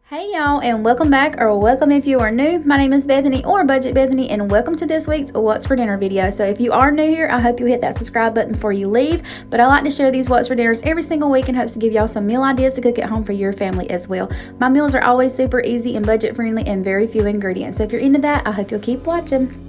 Hey y'all, and welcome back, or welcome if you are new. My name is Bethany, or Budget Bethany, and welcome to this week's What's for Dinner video. So if you are new here, I hope you hit that subscribe button before you leave. But I like to share these What's for Dinners every single week in hopes to give y'all some meal ideas to cook at home for your family as well. My meals are always super easy and budget friendly and very few ingredients. So if you're into that, I hope you'll keep watching.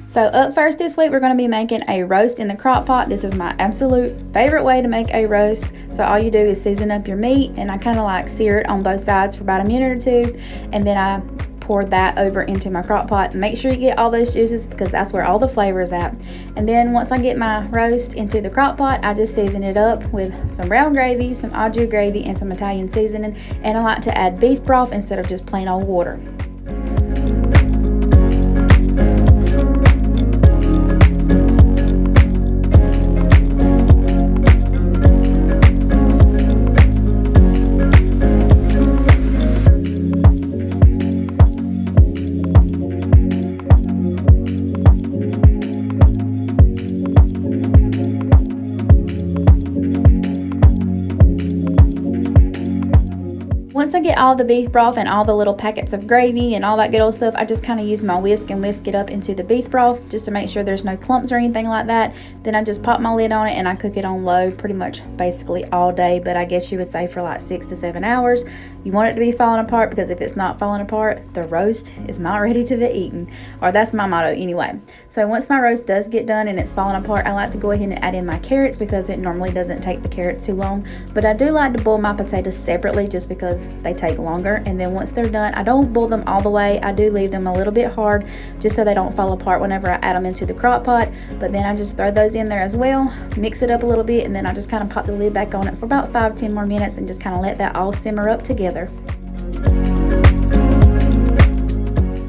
So up first this week, we're going to be making a roast in the crock pot. This is my absolute favorite way to make a roast. So all you do is season up your meat, and I kind of like sear it on both sides for about a minute or two, and then I pour that over into my crock pot. Make sure you get all those juices because that's where all the flavor is at. And then once I get my roast into the crock pot, I just season it up with some brown gravy, some au jus gravy, and some Italian seasoning. And I like to add beef broth instead of just plain old water. Once I get all the beef broth and all the little packets of gravy and all that good old stuff, I just kind of use my whisk and whisk it up into the beef broth just to make sure there's no clumps or anything like that. Then I just pop my lid on it and I cook it on low pretty much basically all day, but I guess you would say for like 6 to 7 hours. You want it to be falling apart, because if it's not falling apart, the roast is not ready to be eaten, or that's my motto anyway. So once my roast does get done and it's falling apart, I like to go ahead and add in my carrots because it normally doesn't take the carrots too long, but I do like to boil my potatoes separately just because they take longer. And then once they're done, I don't boil them all the way. I do leave them a little bit hard just so they don't fall apart whenever I add them into the crock pot. But then I just throw those in there as well, mix it up a little bit, and then I just kind of pop the lid back on it for about 5-10 more minutes and just kind of let that all simmer up together.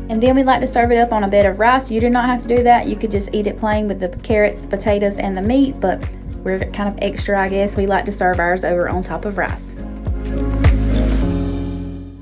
And then we like to serve it up on a bed of rice. You do not have to do that. You could just eat it plain with the carrots, the potatoes, and the meat, but we're kind of extra, I guess. We like to serve ours over on top of rice.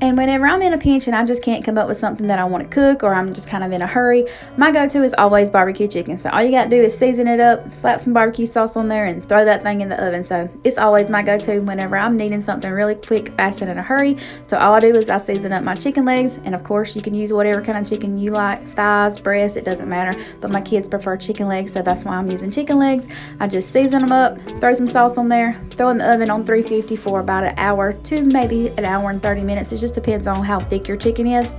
And whenever I'm in a pinch and I just can't come up with something that I want to cook, or I'm just kind of in a hurry, my go-to is always barbecue chicken. So all you got to do is season it up, slap some barbecue sauce on there, and throw that thing in the oven. So it's always my go-to whenever I'm needing something really quick, fast, and in a hurry. So all I do is I season up my chicken legs, and of course you can use whatever kind of chicken you like, thighs, breast, it doesn't matter. But my kids prefer chicken legs, so that's why I'm using chicken legs. I just season them up, throw some sauce on there, throw in the oven on 350 for about an hour to maybe an hour and 30 minutes. It just depends on how thick your chicken is.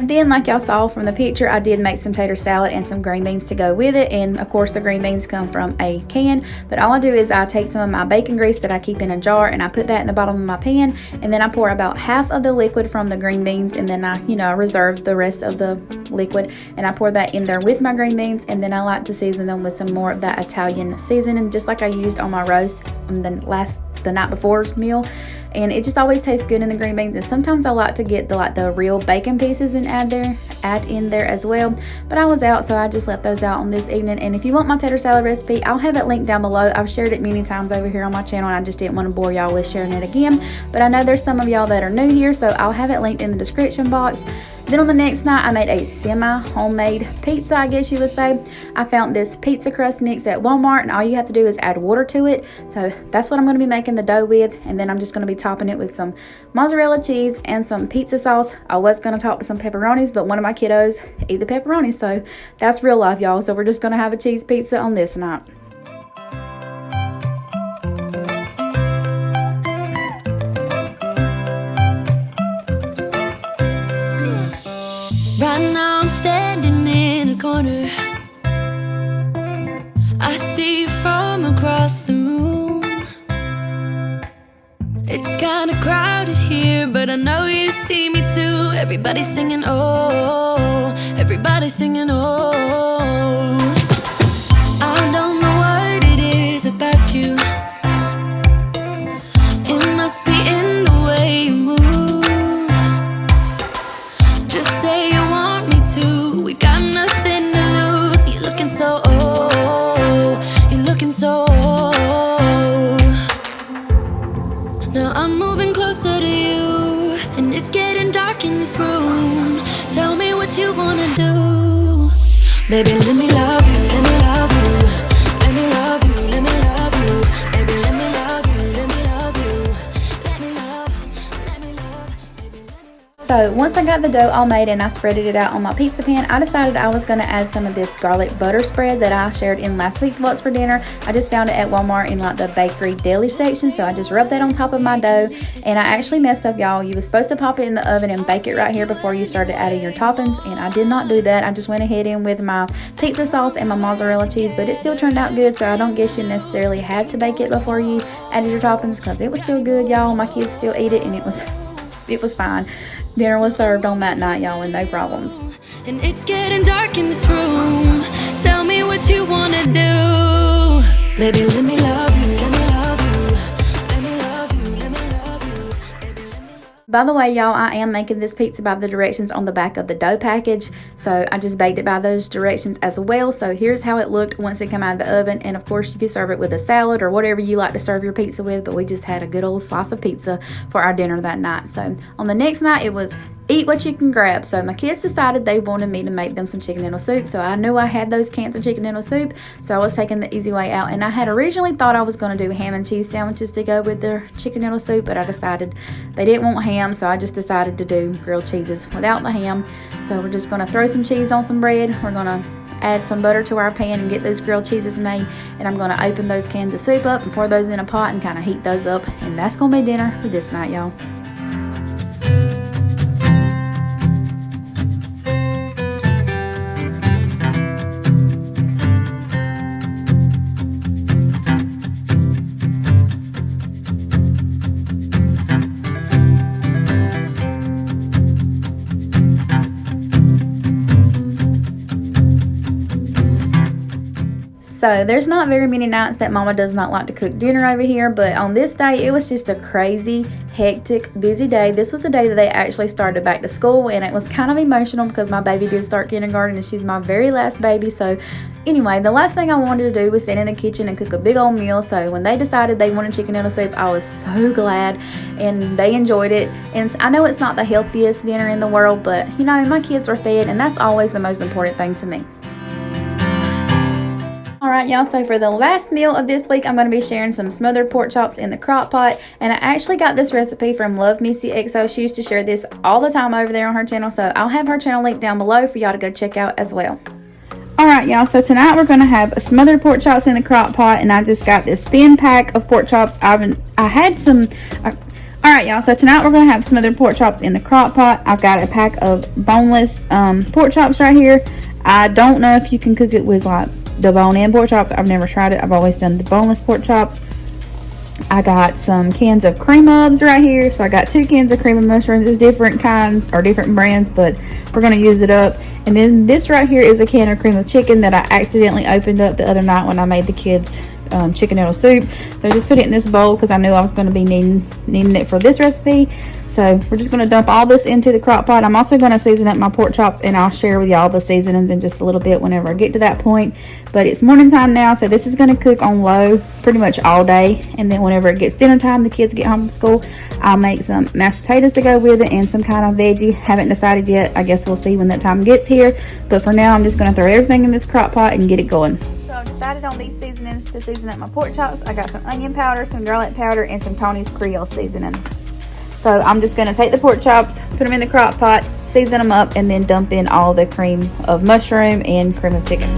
Then, like y'all saw from the picture, I did make some tater salad and some green beans to go with it. And of course the green beans come from a can, but all I do is I take some of my bacon grease that I keep in a jar and I put that in the bottom of my pan, and then I pour about half of the liquid from the green beans, and then I reserve the rest of the liquid, and I pour that in there with my green beans. And then I like to season them with some more of that Italian seasoning, just like I used on my roast on the night before's meal. And it just always tastes good in the green beans. And sometimes I like to get the real bacon pieces and add in there as well. But I was out, so I just left those out on this evening. And if you want my tater salad recipe, I'll have it linked down below. I've shared it many times over here on my channel, and I just didn't want to bore y'all with sharing it again. But I know there's some of y'all that are new here, so I'll have it linked in the description box. Then on the next night, I made a semi-homemade pizza, I guess you would say. I found this pizza crust mix at Walmart, and all you have to do is add water to it. So that's what I'm going to be making the dough with, and then I'm just going to be topping it with some mozzarella cheese and some pizza sauce. I was going to top with some pepperonis, but one of my kiddos ate the pepperonis, so that's real life, y'all. So we're just going to have a cheese pizza on this night. Right now I'm standing in a corner. I see you from across the room. It's kinda crowded here, but I know you see me too. Everybody's singing, oh, everybody's singing, oh. I don't know what it is about you. It must be in the Now I'm moving closer to you, and it's getting dark in this room. Tell me what you wanna do. Baby, let me love you, let me love you. Let me love you, let me love you. Baby, let me love you, let me love you. Let me love, let me love, baby, let me love. So once I got the dough all made and I spreaded it out on my pizza pan, I decided I was going to add some of this garlic butter spread that I shared in last week's What's for Dinner. I just found it at Walmart in like the bakery deli section, so I just rubbed that on top of my dough. And I actually messed up, y'all. You was supposed to pop it in the oven and bake it right here before you started adding your toppings, and I did not do that. I just went ahead in with my pizza sauce and my mozzarella cheese, but it still turned out good, so I don't guess you necessarily had to bake it before you added your toppings, because it was still good, y'all. My kids still ate it, and it was fine. Dinner was served on that night, y'all, and no problems. And it's getting dark in this room. Tell me what you wanna do. Baby, let me love you, let me love you. Let me love you, let me love you. Baby, let me love you. By the way, y'all, I am making this pizza by the directions on the back of the dough package, so I just baked it by those directions as well. So here's how it looked once it came out of the oven, and of course you can serve it with a salad or whatever you like to serve your pizza with, but we just had a good old slice of pizza for our dinner that night. So on the next night, it was eat what you can grab. So my kids decided they wanted me to make them some chicken noodle soup, so I knew I had those cans of chicken noodle soup, so I was taking the easy way out. And I had originally thought I was going to do ham and cheese sandwiches to go with the chicken noodle soup, but I decided they didn't want ham, so I just decided to do grilled cheeses without the ham. So we're just going to throw some cheese on some bread. We're going to add some butter to our pan and get those grilled cheeses made, and I'm going to open those cans of soup up and pour those in a pot and kind of heat those up, and that's going to be dinner for this night, y'all. So there's not very many nights that Mama does not like to cook dinner over here, but on this day it was just a crazy, hectic, busy day. This was the day that they actually started back to school, and it was kind of emotional because my baby did start kindergarten and she's my very last baby. So anyway, the last thing I wanted to do was sit in the kitchen and cook a big old meal. So when they decided they wanted chicken noodle soup, I was so glad, and they enjoyed it. And I know it's not the healthiest dinner in the world, but you know, my kids were fed, and that's always the most important thing to me. Alright, y'all, so for the last meal of this week, I'm going to be sharing some smothered pork chops in the crock pot. And I actually got this recipe from Love Missy XO. She used to share this all the time over there on her channel, so I'll have her channel linked down below for y'all to go check out as well. Alright, y'all, so tonight we're going to have smothered pork chops in the crock pot, and I just got this thin pack of pork chops. Alright, y'all, so tonight we're going to have smothered pork chops in the crock pot. I've got a pack of boneless pork chops right here. I don't know if you can cook it with like the bone-in pork chops. I've never tried it. I've always done the boneless pork chops. I got some cans of cream ubs right here. So I got 2 cans of cream of mushrooms. It's different kind or different brands, but we're going to use it up. And then this right here is a can of cream of chicken that I accidentally opened up the other night when I made the kids chicken noodle soup. So I just put it in this bowl because I knew I was going to be needing it for this recipe. So we're just going to dump all this into the crock pot. I'm also going to season up my pork chops, and I'll share with y'all the seasonings in just a little bit whenever I get to that point. But it's morning time now, so this is going to cook on low pretty much all day. And then whenever it gets dinner time, the kids get home from school, I'll make some mashed potatoes to go with it and some kind of veggie. Haven't decided yet. I guess we'll see when that time gets here. But for now, I'm just going to throw everything in this crock pot and get it going. So I've decided on these seasonings to season up my pork chops. I got some onion powder, some garlic powder, and some Tony's Creole seasoning. So I'm just going to take the pork chops, put them in the crock pot, season them up, and then dump in all the cream of mushroom and cream of chicken.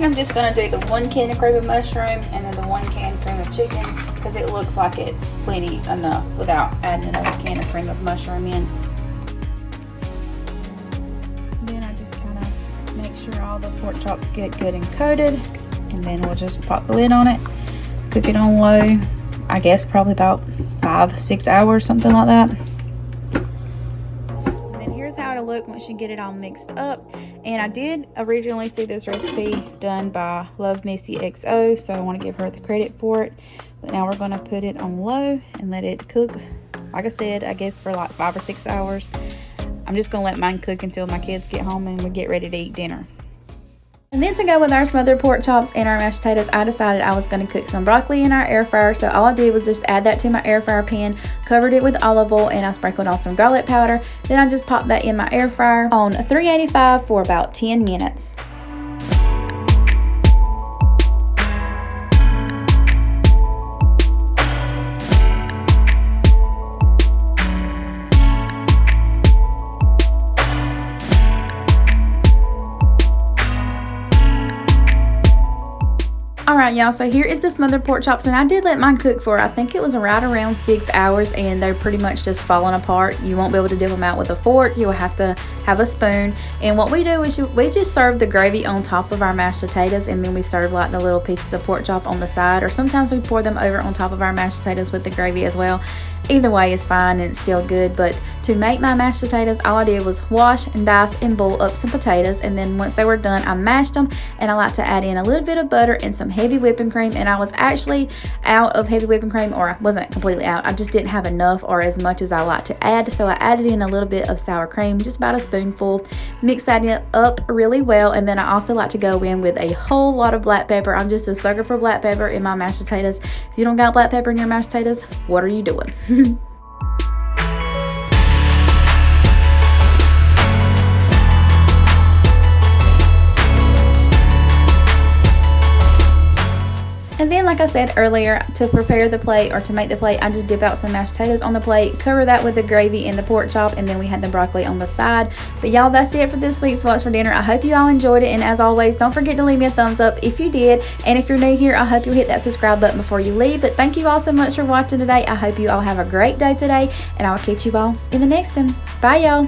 think I'm just going to do the 1 can of cream of mushroom and then the 1 can cream of chicken, because it looks like it's plenty enough without adding another can of cream of mushroom in. Then I just kind of make sure all the pork chops get good and coated, and then we'll just pop the lid on it, cook it on low, I guess probably about 5-6 hours, something like that. How to look once you get it all mixed up. And I did originally see this recipe done by Love Missy XO, so I want to give her the credit for it. But now we're going to put it on low and let it cook, like I said, I guess for like 5 or 6 hours. I'm just going to let mine cook until my kids get home and we get ready to eat dinner. And then to go with our smothered pork chops and our mashed potatoes, I decided I was going to cook some broccoli in our air fryer. So all I did was just add that to my air fryer pan, covered it with olive oil, and I sprinkled on some garlic powder. Then I just popped that in my air fryer on 385 for about 10 minutes. Alright y'all, so here is the smothered pork chops, and I did let mine cook for, I think it was right around 6 hours, and they're pretty much just falling apart. You won't be able to dip them out with a fork. You will have to have a spoon. And what we do is we just serve the gravy on top of our mashed potatoes, and then we serve like the little pieces of pork chop on the side, or sometimes we pour them over on top of our mashed potatoes with the gravy as well. Either way is fine and it's still good. But to make my mashed potatoes, all I did was wash and dice and boil up some potatoes, and then once they were done, I mashed them, and I like to add in a little bit of butter and some heavy whipping cream. And I was actually out of heavy whipping cream, or I wasn't completely out, I just didn't have enough or as much as I like to add, so I added in a little bit of sour cream, just about a spoonful. Mix that up really well, and then I also like to go in with a whole lot of black pepper. I'm just a sucker for black pepper in my mashed potatoes. If you don't got black pepper in your mashed potatoes, what are you doing? And then, like I said earlier, to prepare the plate or to make the plate, I just dip out some mashed potatoes on the plate, cover that with the gravy and the pork chop, and then we had the broccoli on the side. But y'all, that's it for this week's What's for Dinner. I hope you all enjoyed it, and as always, don't forget to leave me a thumbs up if you did. And if you're new here, I hope you'll hit that subscribe button before you leave. But thank you all so much for watching today. I hope you all have a great day today, and I will catch you all in the next one. Bye, y'all.